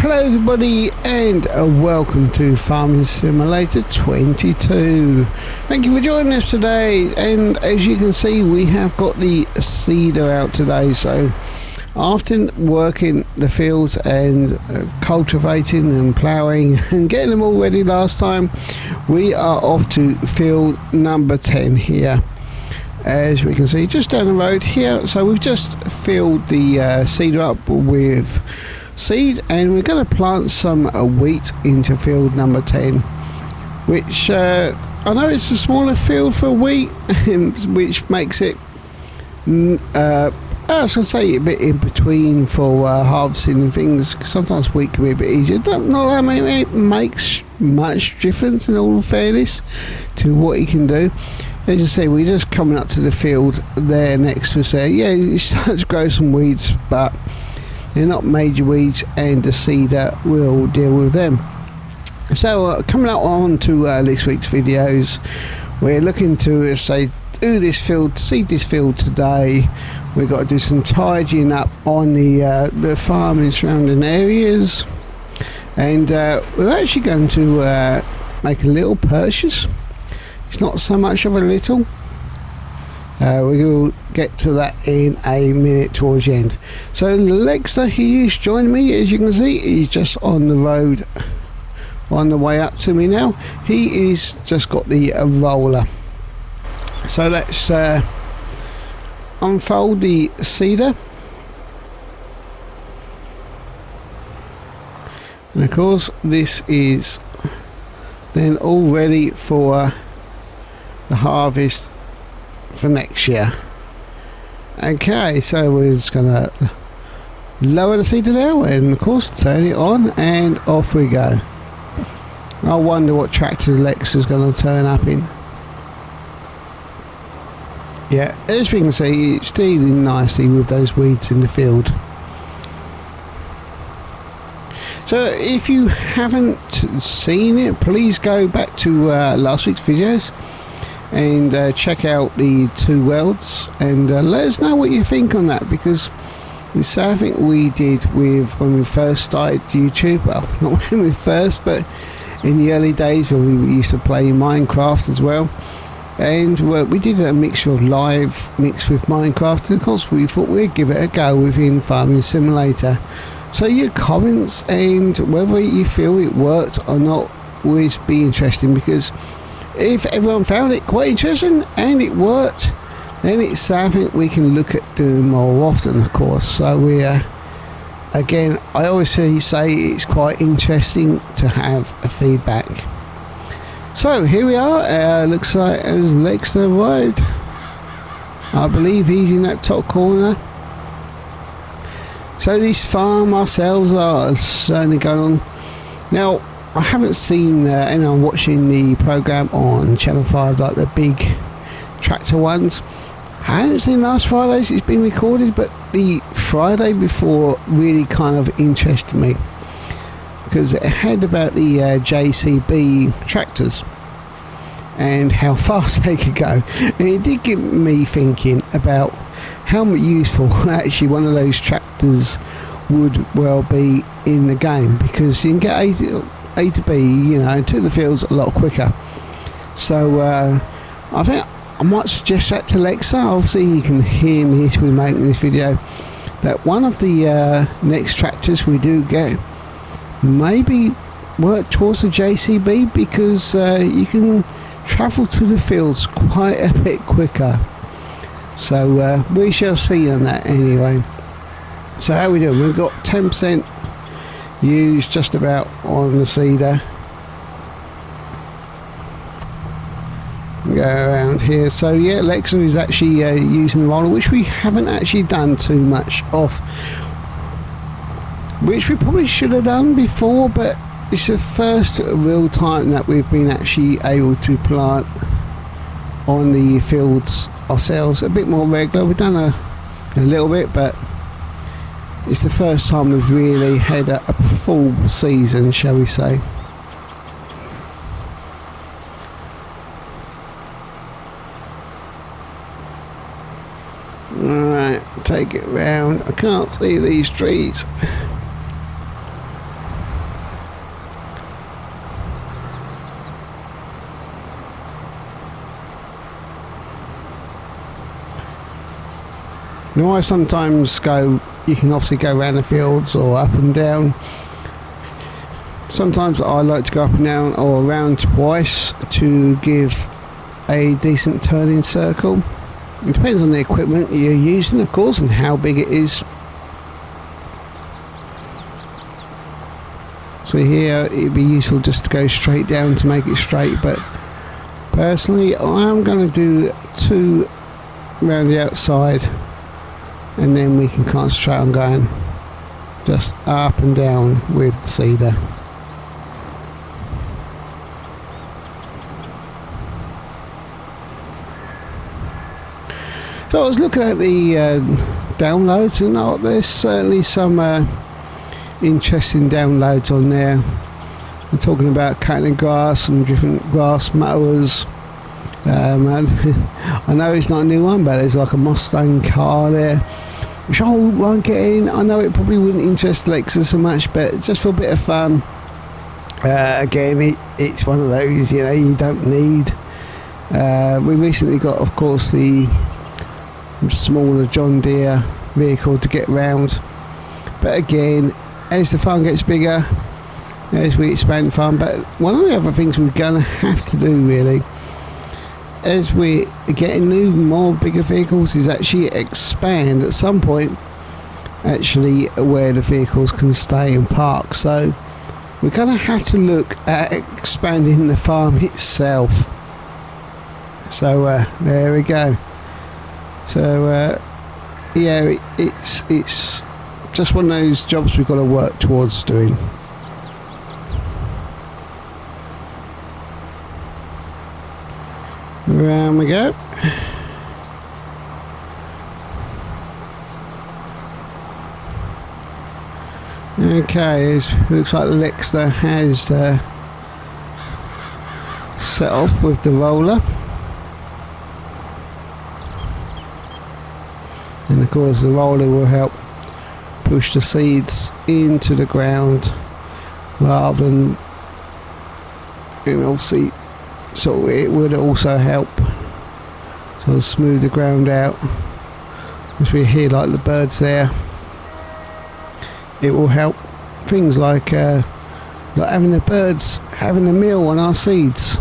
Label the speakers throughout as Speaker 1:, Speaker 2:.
Speaker 1: Hello everybody and welcome to Farming Simulator 22. Thank you for joining us today, and as you can see we have got the seeder out today. So after working the fields and cultivating and ploughing and getting them all ready last time, we are off to field number 10 here, as we can see just down the road here. So we've just filled the seeder up with seed, and we're going to plant some wheat into field number 10, which I know it's a smaller field for wheat, which makes it I was going to say a bit in between for harvesting and things. Sometimes wheat can be a bit easier. Not that it makes much difference in all fairness to what you can do. As you see, we're just coming up to the field there next to us there. Yeah, you start to grow some weeds, but they're not major weeds, and the seeder will deal with them. So coming up on to this week's videos, we're looking to do this field, seed this field today. We've got to do some tidying up on the farm and surrounding areas, and we're actually going to make a little purchase. It's not so much of a little. We will get to that in a minute towards the end. So Lexter, he is joining me. As you can see, he's just on the road on the way up to me now. He is just got the roller. So let's unfold the seeder, and of course this is then all ready for the harvest for next year. Okay, so we're just gonna lower the seeder now, and of course turn it on, and off we go. I wonder what tractor Lex is going to turn up in. Yeah, as we can see, it's dealing nicely with those weeds in the field. So if you haven't seen it, please go back to last week's videos and check out the two welds, and let us know what you think on that, because it's something we did with when we first started YouTube. Well, not when we first, but in the early days when we used to play Minecraft as well, and we did a mixture of live mixed with Minecraft, and of course we thought we'd give it a go within Farming Simulator. So your comments and whether you feel it worked or not will always be interesting, because if everyone found it quite interesting and it worked, then it's something we can look at doing more often, of course. So we again, I always say it's quite interesting to have a feedback. So here we are. Looks like as Lexter arrived, I believe he's in that top corner. So this farm ourselves are certainly going on now. I haven't seen anyone watching the program on Channel 5, like the big tractor ones. I haven't seen last Friday's it's been recorded, but the Friday before really kind of interested me, because it had about the JCB tractors and how fast they could go, and it did get me thinking about how useful actually one of those tractors would well be in the game, because you can get A to B, you know, to the fields a lot quicker. So I think I might suggest that to Lexa. Obviously you can hear me as we're making this video, that one of the next tractors we do get maybe work towards the JCB, because you can travel to the fields quite a bit quicker. So we shall see on that anyway. So how we doing? We've got 10% used just about on the seeder. Go around here. So yeah, Lexa is actually using the roller, which we haven't actually done too much of, which we probably should have done before, but it's the first real time that we've been actually able to plant on the fields ourselves a bit more regular. We've done a little bit, but it's the first time we've really had a full season, shall we say. Alright, take it round. I can't see these trees. Now I sometimes go, you can obviously go around the fields or up and down. Sometimes I like to go up and down or around twice to give a decent turning circle. It depends on the equipment you're using, of course, and how big it is. So here it'd be useful just to go straight down to make it straight, but personally I'm going to do 2 around the outside, and then we can concentrate on going just up and down with the seeder. So I was looking at the downloads, and there's certainly some interesting downloads on there. We're talking about cutting grass, some different grass mowers. And I know it's not a new one, but there's like a Mustang car there, which I won't get in. I know it probably wouldn't interest Alexa so much, but just for a bit of fun. Again, it's one of those, you don't need. We recently got, of course, the smaller John Deere vehicle to get round, but again, as the farm gets bigger, as we expand the farm. But one of the other things we're going to have to do, really, as we're getting new, more bigger vehicles, is actually expand at some point actually where the vehicles can stay and park. So we're going to have to look at expanding the farm itself. So there we go. So yeah, it's just one of those jobs we've got to work towards doing. Around we go. Okay, it looks like Alexa has set off with the roller. And of course the roller will help push the seeds into the ground rather than, obviously, so it would also help sort of smooth the ground out. As we hear like the birds there, it will help things like having the birds having a meal on our seeds.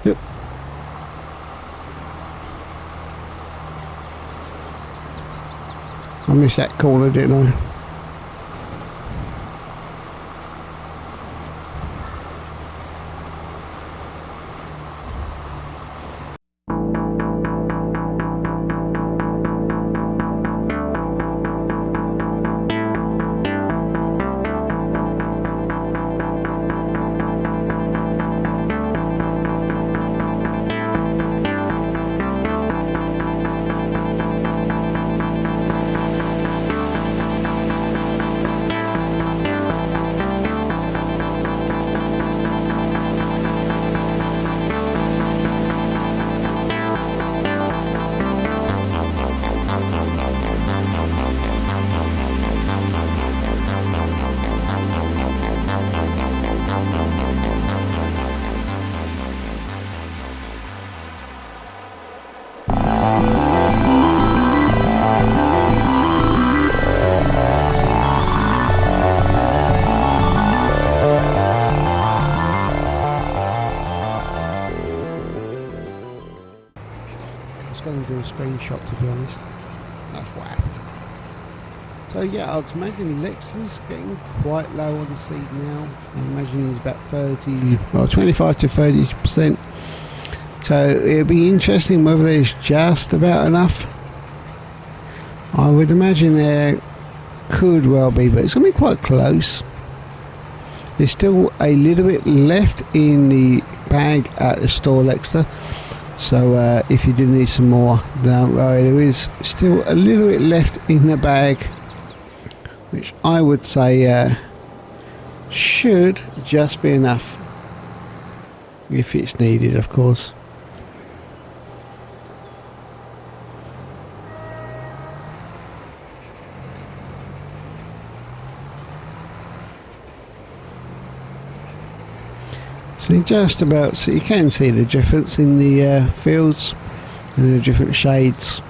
Speaker 1: Yep. I missed that corner, didn't I? Going to do a screenshot, to be honest. That's what happened. So yeah, I was imagining Alexa's getting quite low on the seed now. I imagine he's about 25 to 30%. So it'll be interesting whether there's just about enough. I would imagine there could well be, but it's going to be quite close. There's still a little bit left in the bag at the store, Alexa. So if you do need some more, don't worry, there is still a little bit left in the bag, which I would say should just be enough, if it's needed, of course. So just about, so you can see the difference in the fields and the different shades.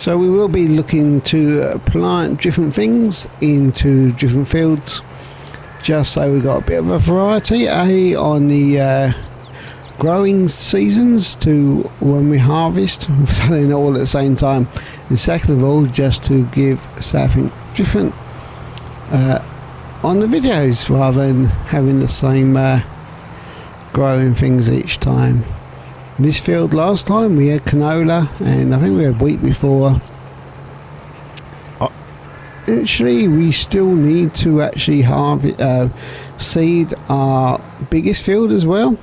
Speaker 1: So we will be looking to plant different things into different fields, just so we've got a bit of a variety, on the growing seasons to when we harvest, selling it all at the same time, and second of all, just to give something different on the videos rather than having the same growing things each time. This field last time we had canola, and I think we had wheat before. Actually, we still need to actually seed our biggest field as well,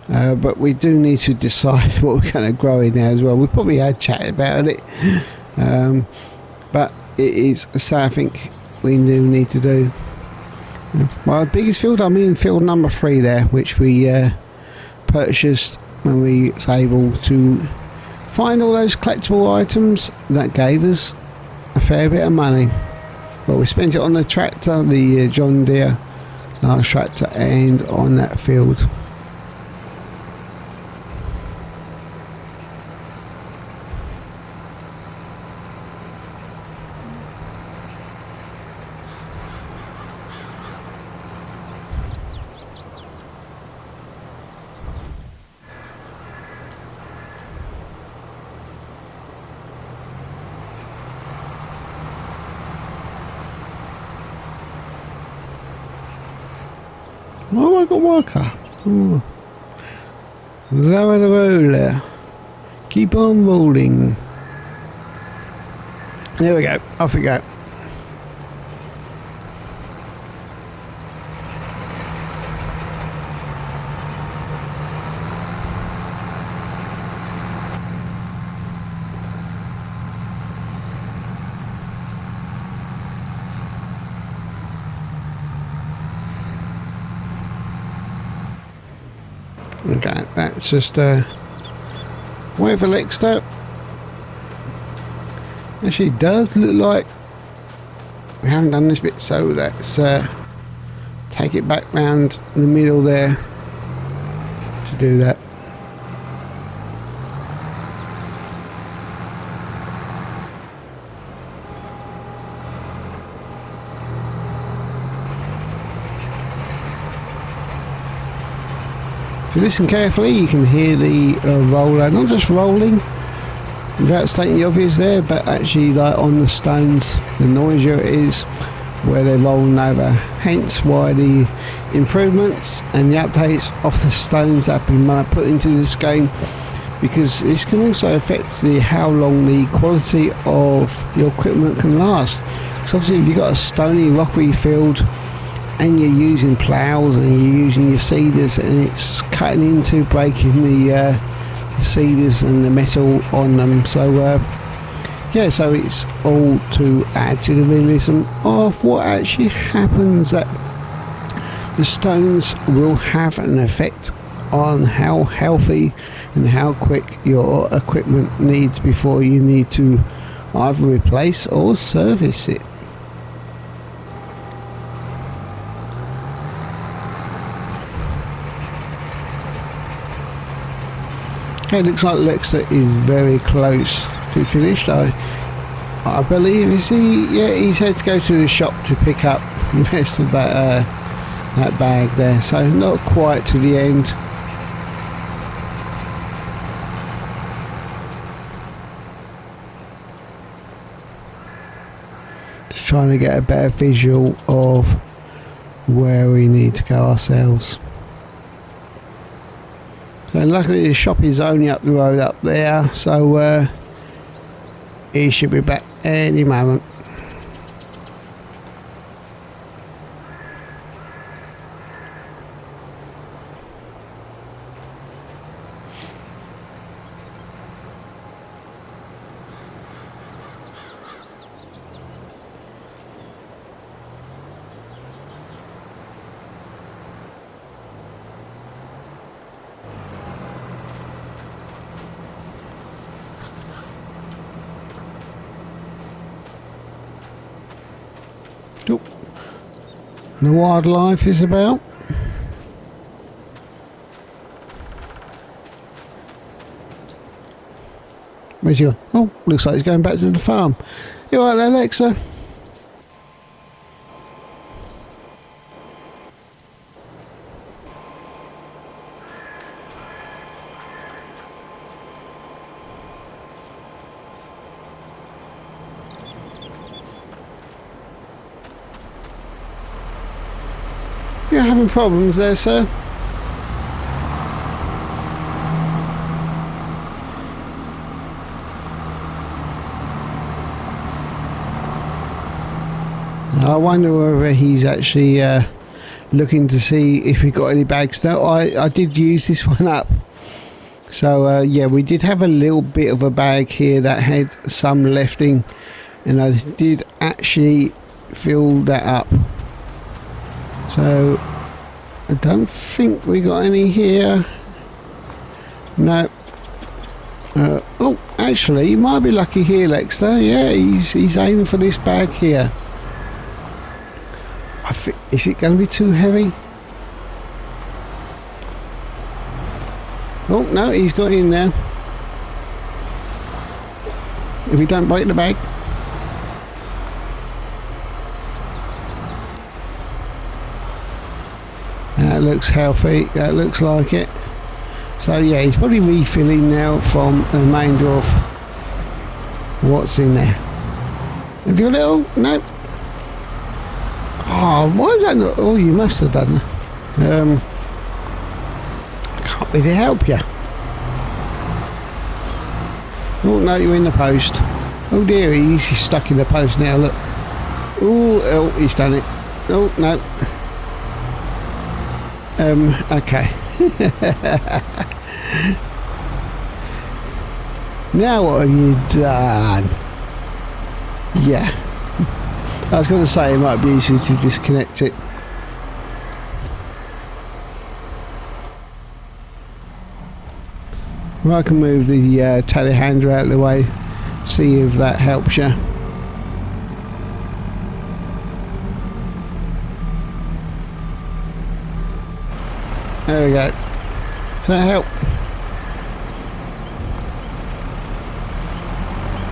Speaker 1: but we do need to decide what we're going to grow in there as well. We probably had chat about it, but it is something we do need to do. My biggest field, I mean field number 3 there, which we purchased when we was able to find all those collectible items that gave us a fair bit of money. But we spent it on the tractor, the John Deere large tractor, and on that field. Oh, I got worker. Oh. Lower the roller. Keep on rolling. There we go. Off we go. Okay, that's just wait for Lexter. Actually, does look like we haven't done this bit, so let's take it back round the middle there to do that. If you listen carefully, you can hear the roller, not just rolling without stating the obvious there, but actually like on the stones, the noisier it is where they're rolling over. Hence why the improvements and the updates of the stones that have been put into this game, because this can also affect the how long the quality of your equipment can last. So obviously if you've got a stony, rocky field and you're using ploughs and you're using your seeders and it's cutting into breaking the seeders and the metal on them, so yeah, so it's all to add to the realism of what actually happens, that the stones will have an effect on how healthy and how quick your equipment needs before you need to either replace or service it. Okay, looks like Lexer is very close to finished. I believe, is he? Yeah, he's had to go to the shop to pick up the rest of that that bag there. So not quite to the end. Just trying to get a better visual of where we need to go ourselves. So luckily the shop is only up the road up there, so he should be back any moment. Oh. The wildlife is about. Where's he gone? Oh, looks like he's going back to the farm. You alright there, Alexa? You're having problems there, sir? I wonder whether he's actually looking to see if we got any bags. No, I did use this one up. So yeah, we did have a little bit of a bag here that had some lefting, and I did actually fill that up. So I don't think we got any here. No. Oh, actually, you might be lucky here, Lexter. Yeah, he's aiming for this bag here. Is it going to be too heavy? Oh no, he's got in now. If we don't break the bag. That looks healthy, that looks like it. So yeah, he's probably refilling now from the remainder of what's in there. Have you a little? No. Oh, why is that not? Oh, you must have done that. I can't really help you. Oh no, you're in the post. Oh dear, he's stuck in the post now, look. Oh, he's done it. Oh, no. Okay. Now what have you done? Yeah. I was going to say it might be easy to disconnect it. Well, I can move the telehandler out of the way, see if that helps you. There we go. Does that help?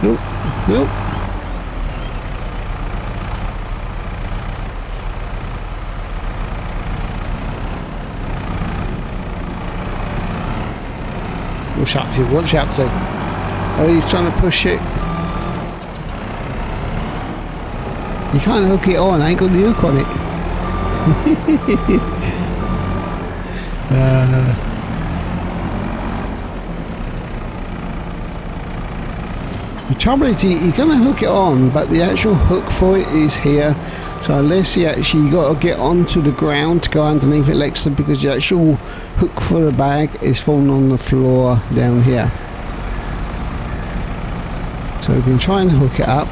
Speaker 1: Nope. Nope. What's up to? What's he up to? Oh, he's trying to push it. You can't hook it on. I ain't got the hook on it. The trouble is you're going to hook it on, but the actual hook for it is here. So unless you actually got to get onto the ground to go underneath it, Lexa, because the actual hook for the bag is falling on the floor down here. So we can try and hook it up.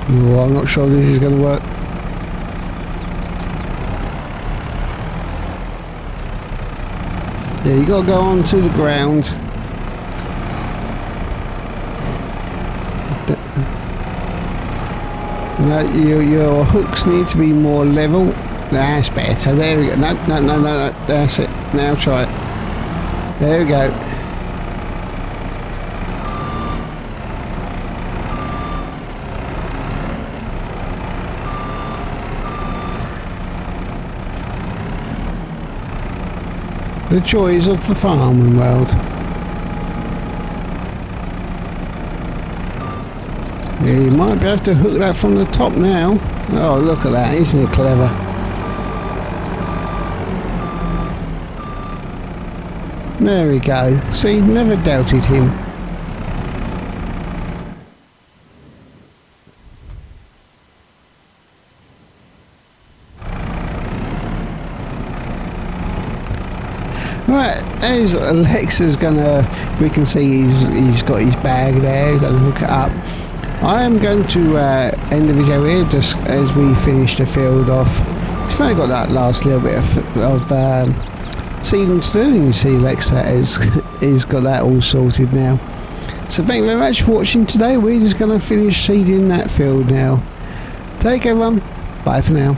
Speaker 1: Oh, I'm not sure this is going to work. Yeah, you got to go onto the ground. No, your hooks need to be more level. That's better. There we go. No, that's it. Now try it. There we go. The joys of the farming world. Yeah, you might be able to hook that from the top now. Oh, look at that, isn't it clever? There we go. See, never doubted him. Right, as Alexa's we can see he's got his bag there, gonna hook it up. I am going to end the video here just as we finish the field off. We've only got that last little bit of seeding to do, and you see Lex that is got that all sorted now. So thank you very much for watching today. We're just going to finish seeding that field now. Take care everyone, bye for now.